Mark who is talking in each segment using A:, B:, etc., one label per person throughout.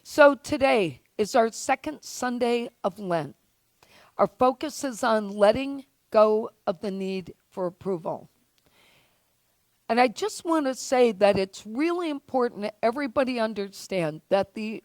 A: So today is our second Sunday of Lent. Our focus is on letting go of the need for approval. And I just want to say that it's really important that everybody understand that the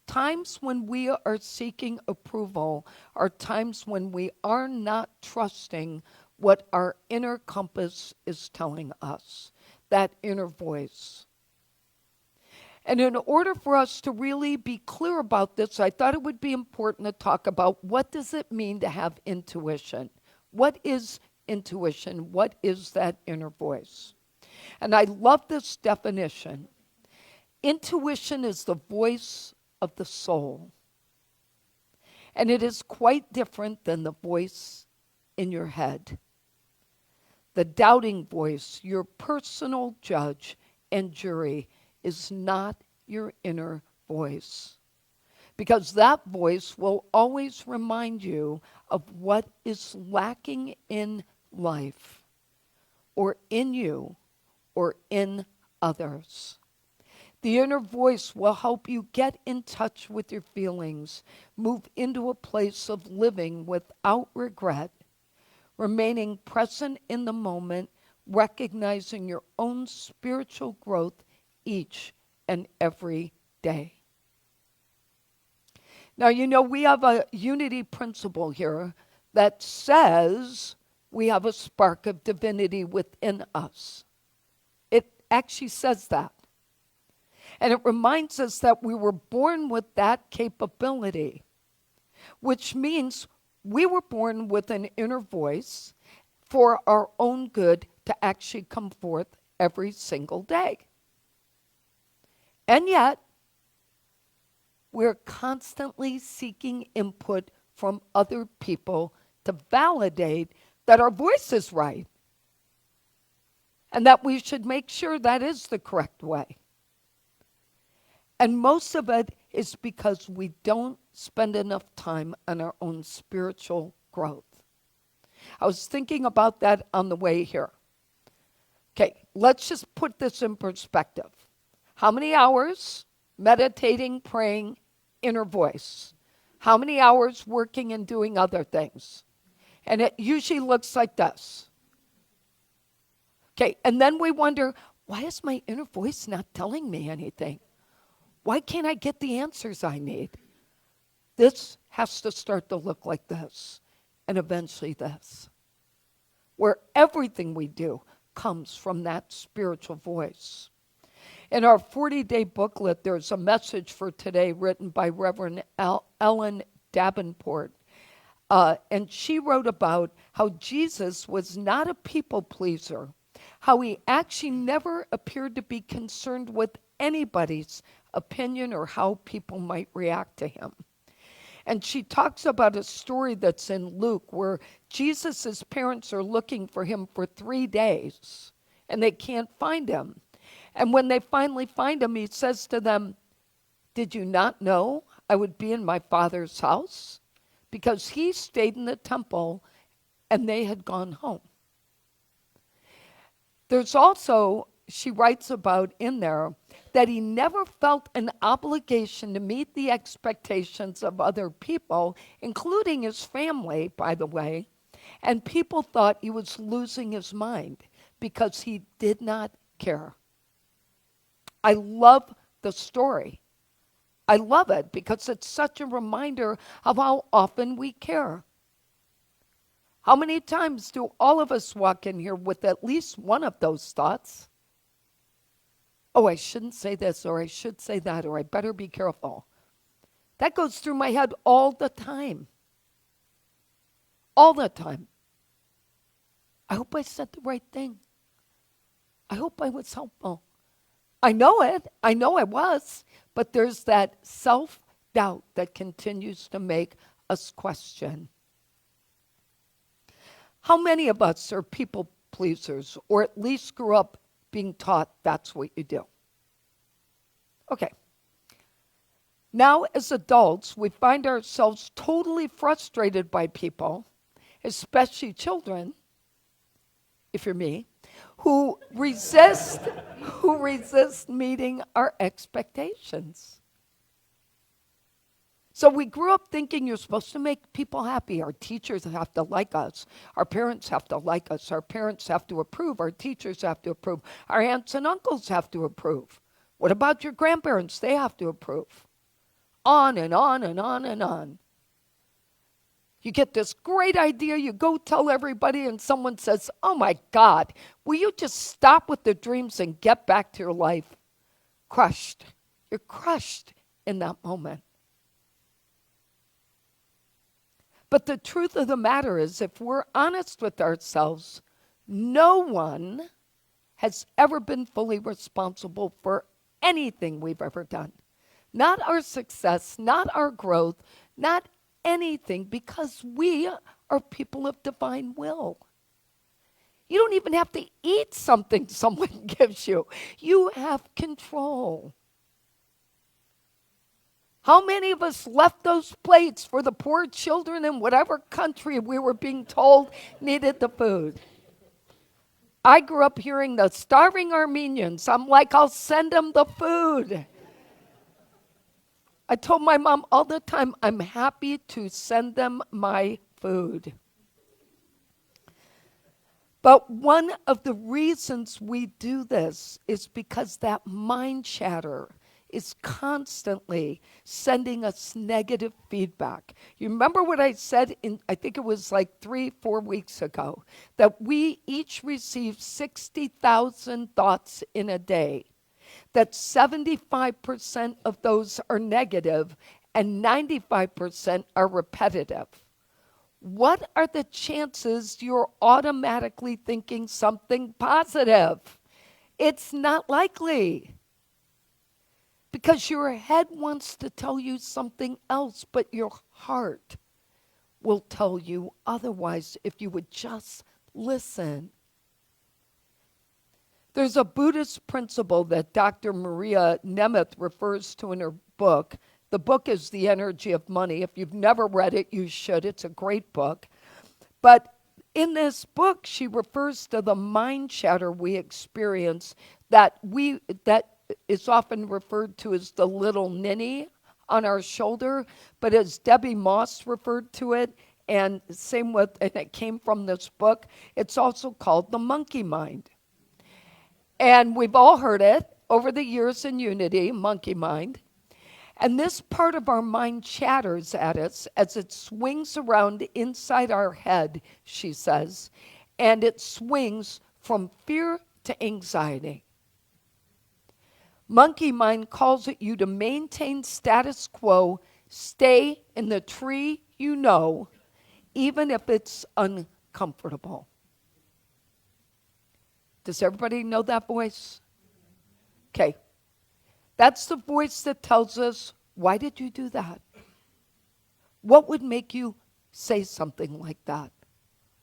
A: times when we are seeking approval are times when we are not trusting what our inner compass is telling us, that inner voice. And in order for us to really be clear about this, I thought it would be important to talk about what does it mean to have intuition? What is intuition? What is that inner voice? And I love this definition. Intuition is the voice of the soul. And it is quite different than the voice in your head. The doubting voice, your personal judge and jury, is not your inner voice. Because that voice will always remind you of what is lacking in life, or in you, or in others. The inner voice will help you get in touch with your feelings, move into a place of living without regret, remaining present in the moment, recognizing your own spiritual growth each and every day. Now, we have a unity principle here that says we have a spark of divinity within us. It actually says that. And it reminds us that we were born with that capability, which means we were born with an inner voice for our own good to actually come forth every single day. And yet, we're constantly seeking input from other people to validate that our voice is right and that we should make sure that is the correct way. And most of it is because we don't spend enough time on our own spiritual growth. I was thinking about that on the way here. Okay, let's just put this in perspective. How many hours meditating, praying, inner voice? How many hours working and doing other things? And it usually looks like this. Okay, and then we wonder, why is my inner voice not telling me anything? Why can't I get the answers I need? This has to start to look like this, and eventually this, where everything we do comes from that spiritual voice. In our 40-day booklet, there's a message for today written by Reverend Ellen Davenport. And she wrote about how Jesus was not a people pleaser, how he actually never appeared to be concerned with anybody's opinion or how people might react to him. And she talks about a story that's in Luke where Jesus' parents are looking for him for 3 days and they can't find him. And when they finally find him, he says to them, "Did you not know I would be in my Father's house?" Because he stayed in the temple and they had gone home. There's also, she writes about in there, that he never felt an obligation to meet the expectations of other people, including his family, by the way, and people thought he was losing his mind because he did not care. I love the story. I love it because it's such a reminder of how often we care. How many times do all of us walk in here with at least one of those thoughts? Oh, I shouldn't say this, or I should say that, or I better be careful. That goes through my head all the time. All the time. I hope I said the right thing. I hope I was helpful. I know it. I know I was. But there's that self-doubt that continues to make us question. How many of us are people pleasers, or at least grew up being taught that's what you do? Okay. Now, as adults, we find ourselves totally frustrated by people, especially children, if you're me, who resist meeting our expectations. So we grew up thinking you're supposed to make people happy. Our teachers have to like us. Our parents have to like us. Our parents have to approve. Our teachers have to approve. Our aunts and uncles have to approve. What about your grandparents? They have to approve. On and on and on and on. You get this great idea, you go tell everybody, and someone says, oh my God, will you just stop with the dreams and get back to your life? Crushed. You're crushed in that moment. But the truth of the matter is, if we're honest with ourselves, no one has ever been fully responsible for anything we've ever done. Not our success, not our growth, not anything, because we are people of divine will. You don't even have to eat something someone gives you. You have control. How many of us left those plates for the poor children in whatever country we were being told needed the food? I grew up hearing the starving Armenians. I'm like, I'll send them the food. I told my mom all the time, I'm happy to send them my food. But one of the reasons we do this is because that mind chatter is constantly sending us negative feedback. You remember what I said I think it was like 3-4 weeks ago, that we each receive 60,000 thoughts in a day, that 75% of those are negative and 95% are repetitive. What are the chances you're automatically thinking something positive? It's not likely. Because your head wants to tell you something else, but your heart will tell you otherwise if you would just listen. There's a Buddhist principle that Dr. Maria Nemeth refers to in her book. The book is The Energy of Money. If you've never read it, you should. It's a great book. But in this book, she refers to the mind chatter we experience that is often referred to as the little ninny on our shoulder, but as Debbie Moss referred to it, and it came from this book, it's also called the monkey mind. And we've all heard it over the years in Unity, monkey mind. And this part of our mind chatters at us as it swings around inside our head, she says, and it swings from fear to anxiety. Monkey mind calls at you to maintain status quo, stay in the tree you know, even if it's uncomfortable. Does everybody know that voice? Okay. That's the voice that tells us, why did you do that? What would make you say something like that?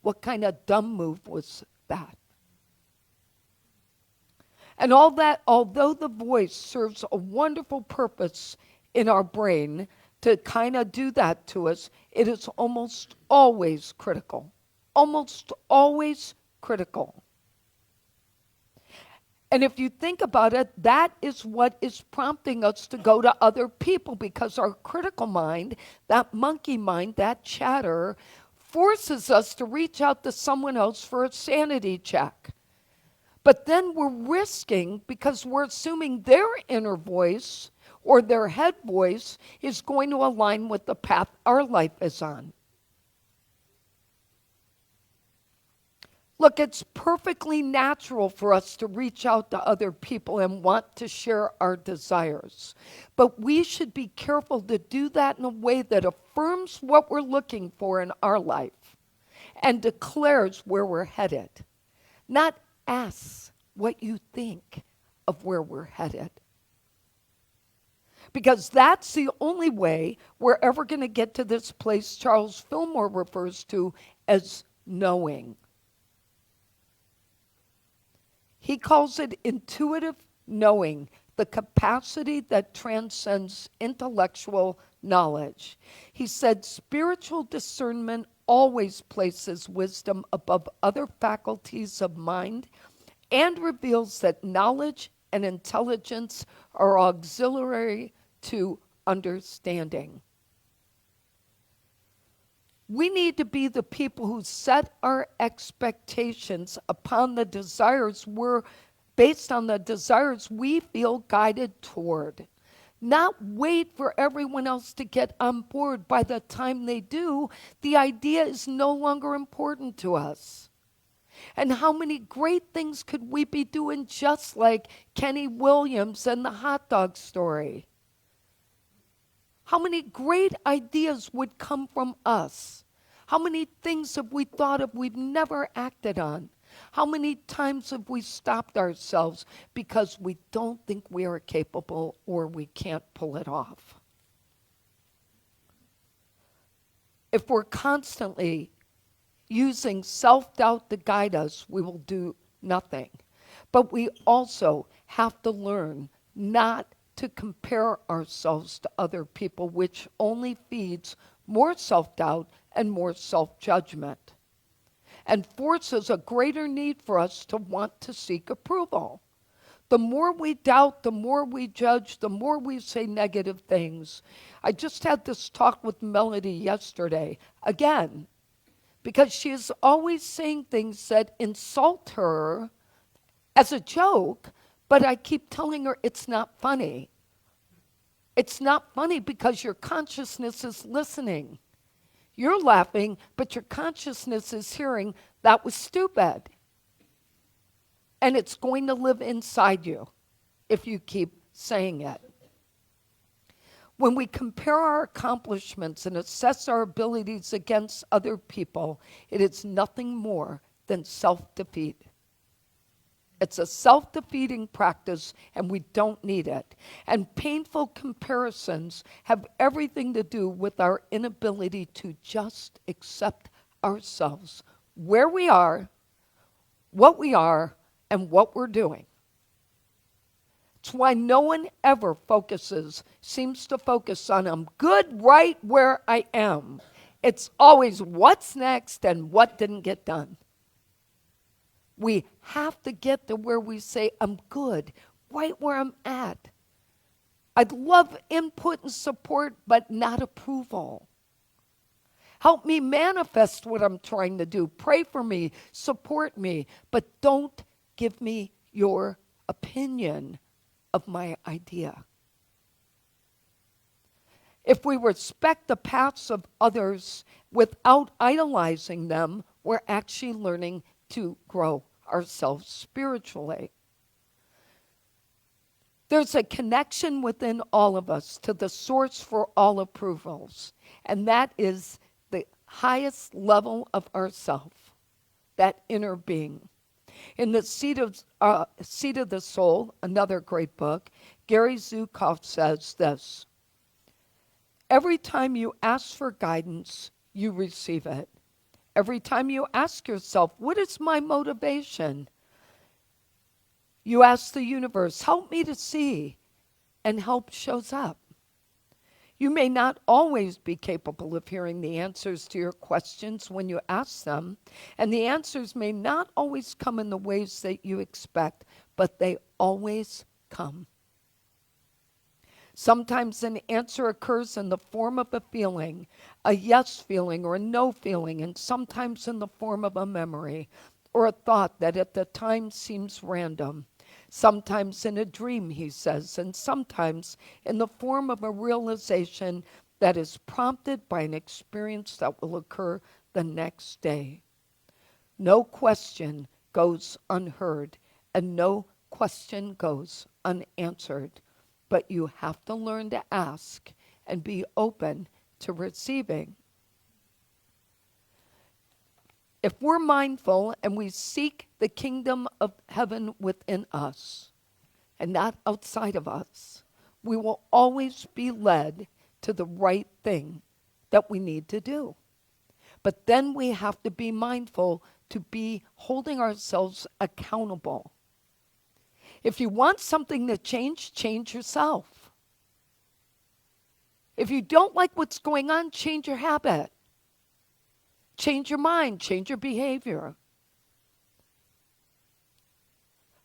A: What kind of dumb move was that? And all that, although the voice serves a wonderful purpose in our brain to kind of do that to us, it is almost always critical. Almost always critical. And if you think about it, that is what is prompting us to go to other people, because our critical mind, that monkey mind, that chatter, forces us to reach out to someone else for a sanity check. But then we're risking, because we're assuming their inner voice or their head voice is going to align with the path our life is on. Look, it's perfectly natural for us to reach out to other people and want to share our desires. But we should be careful to do that in a way that affirms what we're looking for in our life and declares where we're headed. Not asks what you think of where we're headed. Because that's the only way we're ever going to get to this place Charles Fillmore refers to as knowing. He calls it intuitive knowing, the capacity that transcends intellectual knowledge. He said spiritual discernment always places wisdom above other faculties of mind and reveals that knowledge and intelligence are auxiliary to understanding. We need to be the people who set our expectations upon the desires we're based on the desires we feel guided toward. Not wait for everyone else to get on board. By the time they do, the idea is no longer important to us. And how many great things could we be doing, just like Kenny Williams and the hot dog story? How many great ideas would come from us? How many things have we thought of we've never acted on? How many times have we stopped ourselves because we don't think we are capable or we can't pull it off? If we're constantly using self-doubt to guide us, we will do nothing. But we also have to learn not to compare ourselves to other people, which only feeds more self-doubt and more self-judgment, and forces a greater need for us to want to seek approval. The more we doubt, the more we judge, the more we say negative things. I just had this talk with Melody yesterday, again, because she is always saying things that insult her as a joke, but I keep telling her it's not funny. It's not funny because your consciousness is listening. You're laughing, but your consciousness is hearing, that was stupid. And it's going to live inside you if you keep saying it. When we compare our accomplishments and assess our abilities against other people, it is nothing more than self-defeat. It's a self-defeating practice, and we don't need it. And painful comparisons have everything to do with our inability to just accept ourselves, where we are, and what we're doing. It's why no one ever seems to focus on, I'm good right where I am. It's always what's next and what didn't get done. We have to get to where we say, I'm good, right where I'm at. I'd love input and support, but not approval. Help me manifest what I'm trying to do. Pray for me, support me, but don't give me your opinion of my idea. If we respect the paths of others without idolizing them, we're actually learning to grow ourselves spiritually. There's a connection within all of us to the source for all approvals, and that is the highest level of ourself, that inner being. In the Seat of the Soul, another great book, Gary Zukav says this: every time you ask for guidance, you receive it. Every time you ask yourself, what is my motivation? You ask the universe, help me to see, and help shows up. You may not always be capable of hearing the answers to your questions when you ask them, and the answers may not always come in the ways that you expect, but they always come. Sometimes an answer occurs in the form of a feeling, a yes feeling or a no feeling, and sometimes in the form of a memory or a thought that at the time seems random. Sometimes in a dream, he says, and sometimes in the form of a realization that is prompted by an experience that will occur the next day. No question goes unheard, and no question goes unanswered. But you have to learn to ask and be open to receiving. If we're mindful and we seek the kingdom of heaven within us and not outside of us, we will always be led to the right thing that we need to do. But then we have to be mindful to be holding ourselves accountable. If you want something to change, change yourself. If you don't like what's going on, change your habit. Change your mind, change your behavior.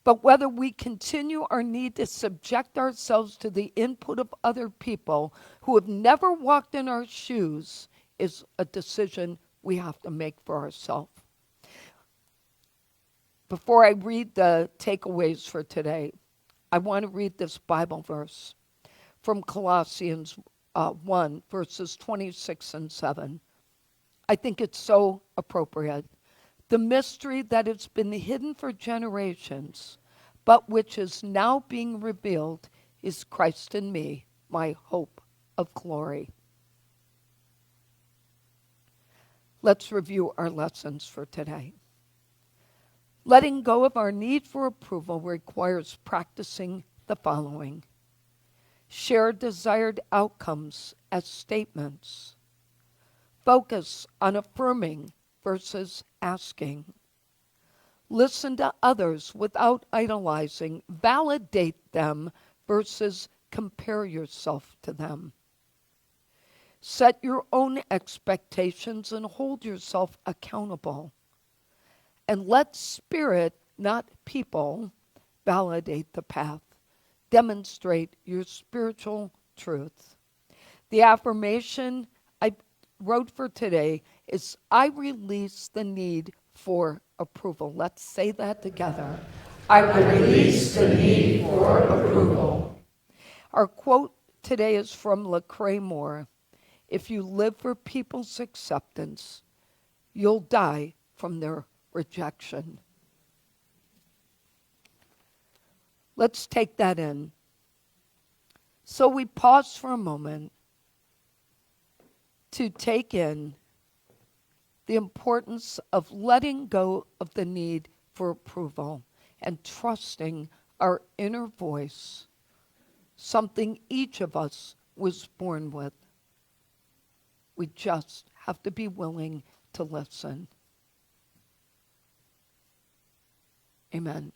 A: But whether we continue our need to subject ourselves to the input of other people who have never walked in our shoes is a decision we have to make for ourselves. Before I read the takeaways for today, I want to read this Bible verse from Colossians 1, verses 26 and 7. I think it's so appropriate. The mystery that has been hidden for generations, but which is now being revealed, is Christ in me, my hope of glory. Let's review our lessons for today. Letting go of our need for approval requires practicing the following. Share desired outcomes as statements. Focus on affirming versus asking. Listen to others without idolizing. Validate them versus compare yourself to them. Set your own expectations and hold yourself accountable. And let spirit, not people, validate the path. Demonstrate your spiritual truth. The affirmation I wrote for today is, I release the need for approval. Let's say that together. I release the need for approval. Our quote today is from Lecrae Moore. If you live for people's acceptance, you'll die from their rejection. Let's take that in. So we pause for a moment to take in the importance of letting go of the need for approval and trusting our inner voice, something each of us was born with. We just have to be willing to listen. Amen.